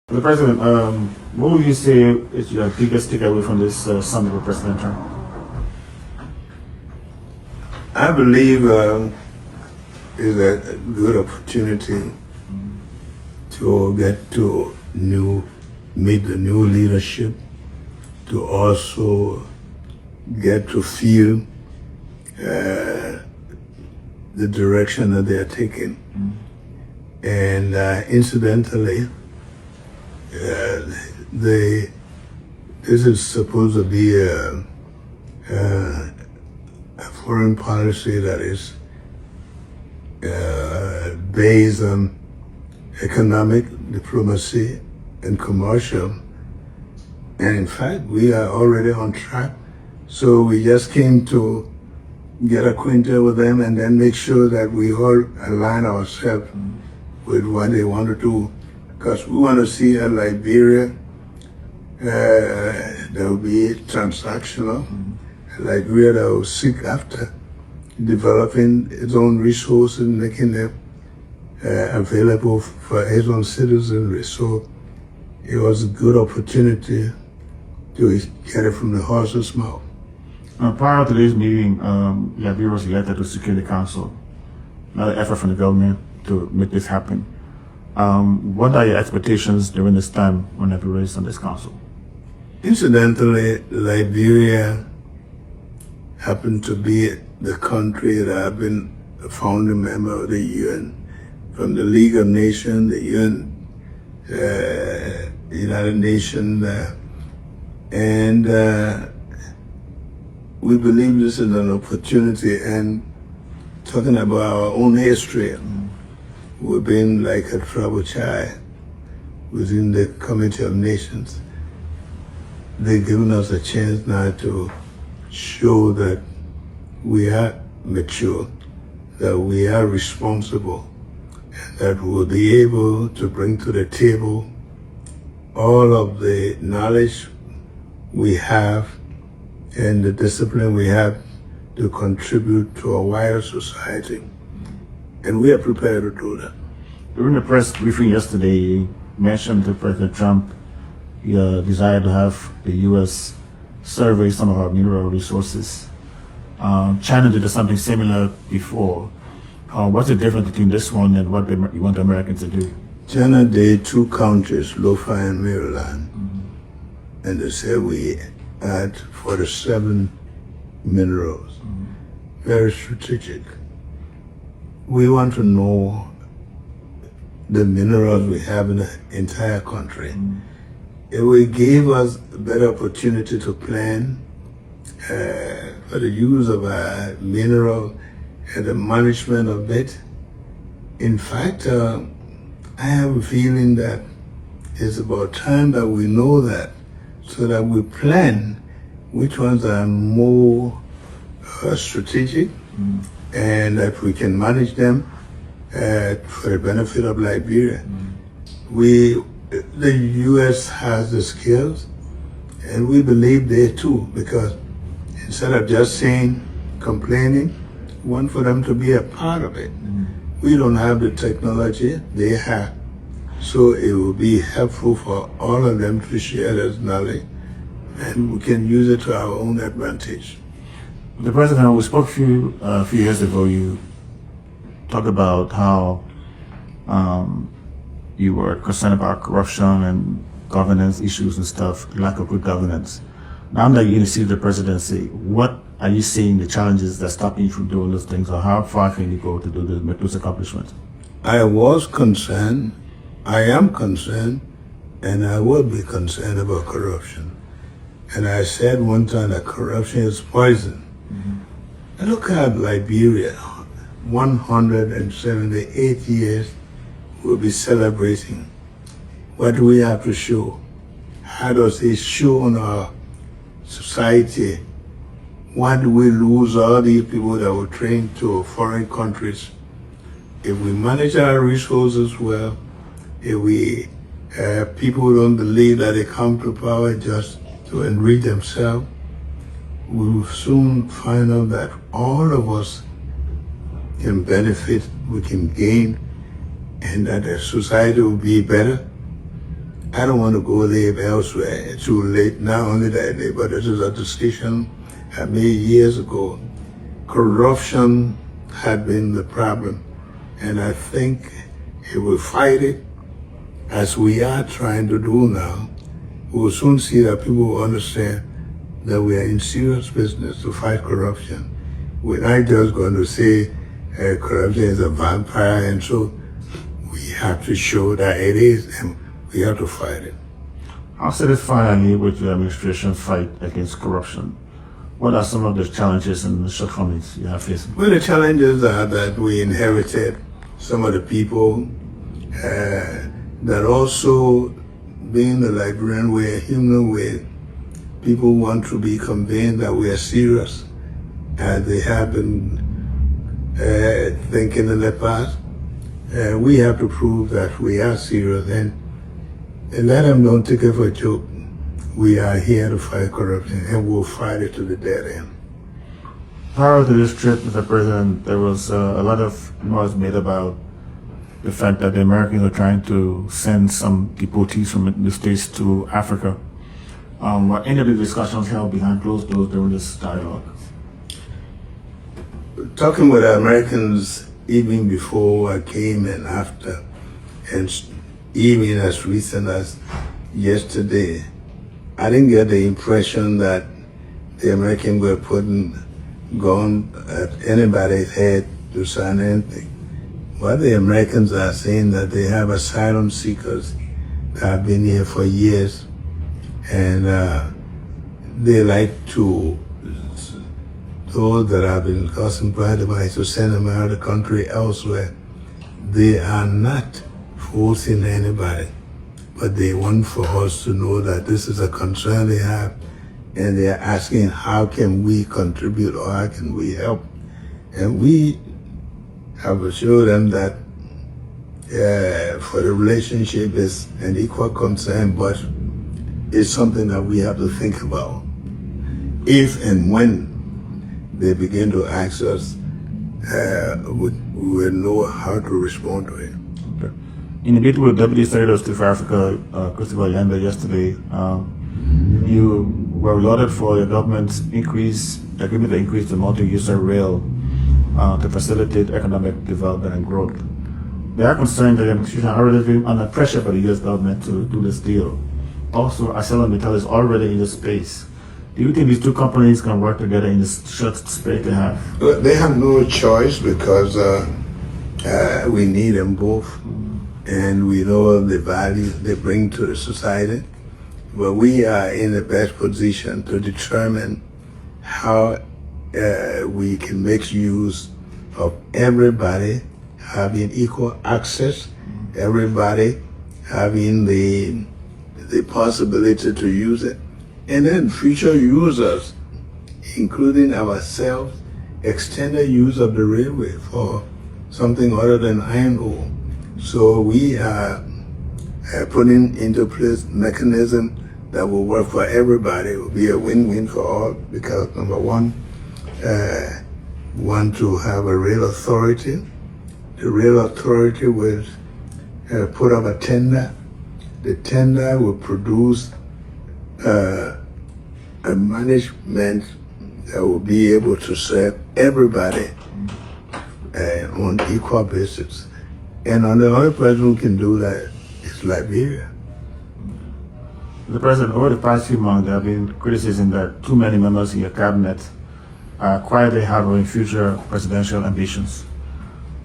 The President, what would you say is your biggest takeaway from this summit with President Trump? I believe is a good opportunity to get to meet the new leadership, to also get to feel the direction that they are taking. And incidentally, this is supposed to be a foreign policy that is based on economic diplomacy and commercial. And in fact, we are already on track. So we just came to get acquainted with them and then make sure that we all align ourselves with what they want to do. Because we want to see a Liberia that will be transactional, a Liberia that will seek after developing its own resources, making them available for its own citizenry. So it was a good opportunity to get it from the horse's mouth. Prior to today's meeting, Liberia was elected to Security Council. Another effort from the government to make this happen. What are your expectations during this time when Liberia is on this council? Incidentally, Liberia happened to be the country that I've been a founding member of the UN, from the League of Nations, the UN, United Nations, and we believe this is an opportunity. And talking about our own history, we've been like a troubled child within the Committee of Nations. They've given us a chance now to show that we are mature, that we are responsible, and that we'll be able to bring to the table all of the knowledge we have and the discipline we have to contribute to a wider society. And we are prepared to do that. During the press briefing yesterday, you mentioned to President Trump your desire to have the U.S. survey some of our mineral resources. China did something similar before. What's the difference between this one and what you want the Americans to do? China did 2 countries, Lofa and Maryland, and they said we had 47 minerals. Very strategic. We want to know the minerals we have in the entire country. It will give us a better opportunity to plan for the use of our mineral and the management of it. In fact, I have a feeling that it's about time that we know that, so that we plan which ones are more strategic and that we can manage them for the benefit of Liberia. The U.S. has the skills, and we believe they too, because instead of just saying, complaining, we want for them to be a part of it. We don't have the technology, they have. So it will be helpful for all of them to share this knowledge, and we can use it to our own advantage. The President, we spoke a few years ago, you talked about how you were concerned about corruption and governance issues and stuff, lack of good governance. Now that you see the presidency, what are you seeing the challenges that stop you from doing those things, or how far can you go to make those accomplishments? I was concerned, I am concerned, and I will be concerned about corruption. And I said one time that corruption is poison. And look at Liberia, 178 years we'll be celebrating. What do we have to show? How does it show on our society? Why do we lose all these people that were trained to foreign countries? If we manage our resources well, if we people don't believe that they come to power just to enrich themselves, we will soon find out that all of us can benefit, we can gain, and that the society will be better. I don't want to go live elsewhere. It's too late. Not only that, but this is a decision I made years ago. Corruption had been the problem, and I think if we fight it, as we are trying to do now, we will soon see that people will understand that we are in serious business to fight corruption. We're not just going to say corruption is a vampire, and so we have to show that it is, and we have to fight it. How satisfied are you with your administration's fight against corruption? What are some of the challenges and the shortcomings you have faced? Well, the challenges are that we inherited some of the people that also, being the Liberian way, human way, people want to be convinced that we are serious, as they have been thinking in the past. We have to prove that we are serious, and let them don't take it for a joke. We are here to fight corruption, and we'll fight it to the dead end. Prior to this trip, Mr. President, there was a lot of noise made about the fact that the Americans are trying to send some deportees from the States to Africa. Were any of the discussions held behind closed doors during this dialogue? Talking with Americans even before I came and after, and even as recent as yesterday, I didn't get the impression that the Americans were putting gun at anybody's head to sign anything. What the Americans are saying that they have asylum seekers that have been here for years, and they like to, those that have been causing pride to send them out of the country elsewhere. They are not forcing anybody, but they want for us to know that this is a concern they have, and they are asking how can we contribute or how can we help. And we have assured them that for the relationship is an equal concern, but it's something that we have to think about. If and when they begin to ask us, we will know how to respond to it. Okay. In a meeting with Deputy Secretary of State for Africa, Christopher Yanda, yesterday, you were lauded for your government's agreement to increase the multi-user rail to facilitate economic development and growth. They are concerned that the administration are already being under pressure by the U.S. government to do this deal. Also, asylum is already in the space. Do you think these two companies can work together in this short space they have? Well, they have no choice because we need them both, and we know the value they bring to the society. But we are in the best position to determine how we can make use of everybody having equal access, everybody having the possibility to use it, and then future users, including ourselves, extended use of the railway for something other than iron ore. So we are putting into place mechanism that will work for everybody. It will be a win-win for all because number one, want to have a rail authority. The rail authority will put up a tender. The tender will produce a management that will be able to serve everybody on equal basis. And the only person who can do that is Liberia. The President, over the past few months, there have been criticism that too many members in your cabinet are quietly harboring future presidential ambitions.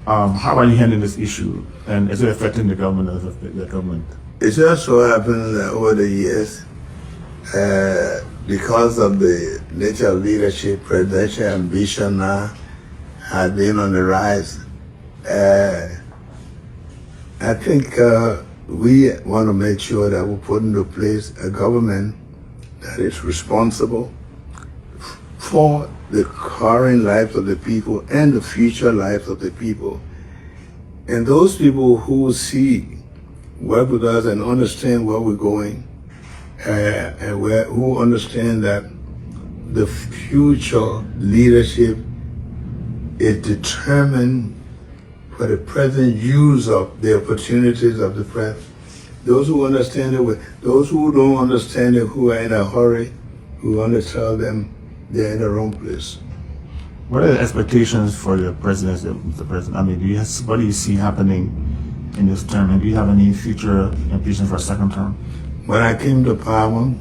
How are you handling this issue, and is it affecting the government as the government? It just so happens that over the years, because of the nature of leadership, presidential ambition now has been on the rise. I think we want to make sure that we put into place a government that is responsible for the current lives of the people and the future lives of the people. And those people who see, work with us and understand where we're going, and who understand that the future leadership is determined for the present use of the opportunities of the present. Those who understand it, those who don't understand it, who are in a hurry, we want to tell them they're in the wrong place. What are the expectations for the presidency, Mr. President? I mean, what do you see happening in this term, and do you have any future ambitions for a second term? When I came to power,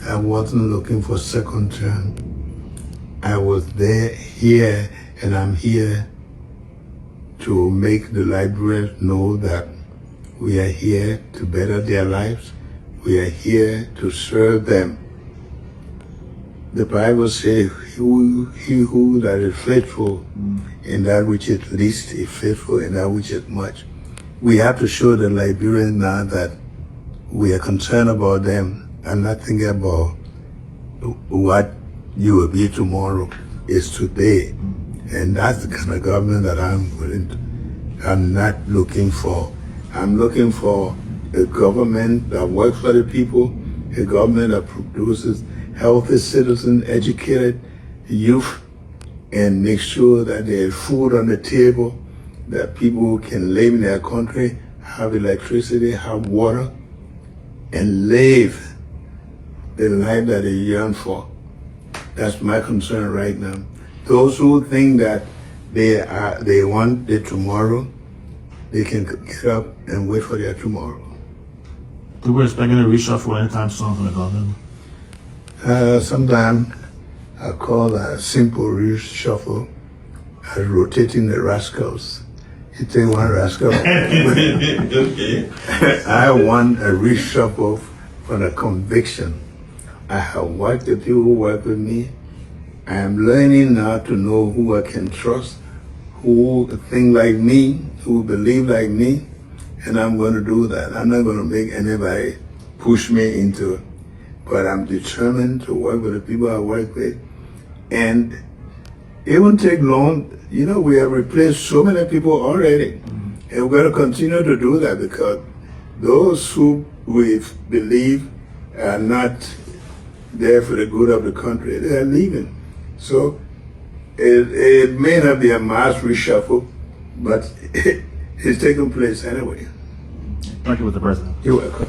I wasn't looking for second term. I was here, and I'm here to make the Liberians know that we are here to better their lives. We are here to serve them. The Bible says, he who that is faithful in that which is least is faithful in that which is much. We have to show the Liberians now that we are concerned about them and not thinking about what you will be tomorrow. Is today. And that's the kind of government that I'm not looking for. I'm looking for a government that works for the people, a government that produces healthy citizens, educated youth, and make sure that there's food on the table, that people can live in their country, have electricity, have water, and live the life that they yearn for. That's my concern right now. Those who think that they want the tomorrow, they can get up and wait for their tomorrow. Do we expecting a reshuffle anytime soon from the government? Sometimes I call a simple reshuffle as rotating the rascals. You take one rascal. Okay. I want a reshuffle for the conviction. I have worked with people who work with me. I am learning now to know who I can trust, who think like me, who believe like me, and I'm going to do that. I'm not going to make anybody push me into it, but I'm determined to work with the people I work with. And it won't take long. You know, we have replaced so many people already, and we're going to continue to do that because those who we believe are not there for the good of the country, they're leaving. So it may not be a mass reshuffle, but it's taking place anyway. Thank you, Mr. President. You're welcome.